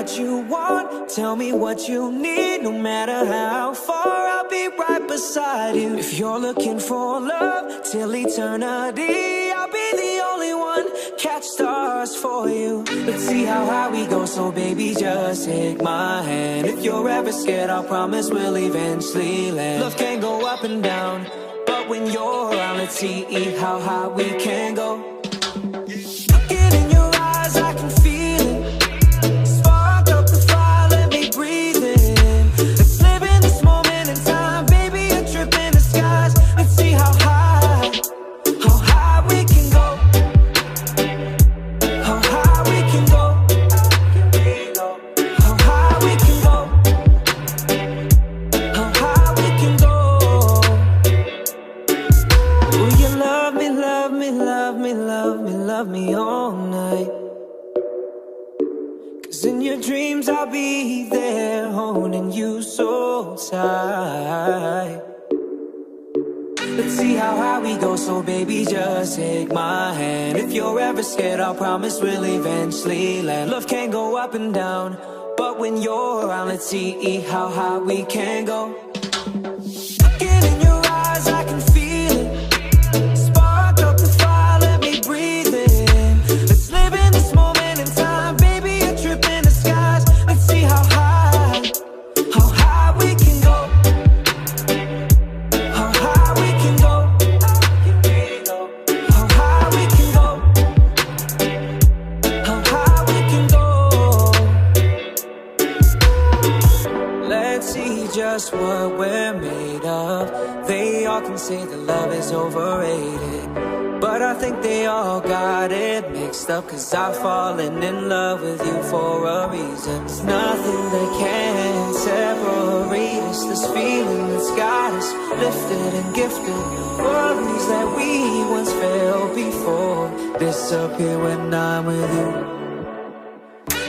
what you want, tell me what you need. No matter how far, I'll be right beside you. If you're looking for love till eternity, I'll be the only one, catch stars for you. Let's see how high we go, so baby just take my hand. If you're ever scared, I'll promise we'll eventually land. Love can go up and down, but when you're around, let's see how high we can go. Looking in your eyes, I can feel it. Spark up the fire, let me breathe in. Let's live in this moment in time, baby, a trip in the skies. Let's see how high we can go. How high we can go. How high we can go. How high we can go. Will you love me, love me, love me, love me, love me all night? 'Cause in your dreams I'll be there, holding you so tight. Let's see how high we go, so baby just take my hand. If you're ever scared, I'll promise we'll eventually land. Love can go up and down, but when you're around, let's see how high we can go. Looking in your eyes, I can feel it. Spark up the fire, let me breathe in. Let's live in this moment in time, baby, a trip in the skies. Let's see how high we can go. How high we can go. How high we can go. How high we can go. Let's see just what we're made of. They all can say that love is overrated, but I think they all got it mixed up. 'Cause I've fallen in love with you for a reason. There's nothing that can separate us. This feeling that's got us lifted and gifted. Worries that we once felt before disappear when I'm with you.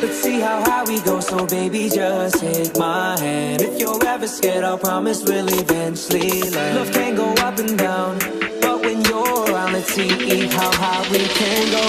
Let's see how high we go, so baby just take my hand. If you're ever scared, I'll promise we'll eventually land. Love can go up and down, but when you're around, let's see how high we can go.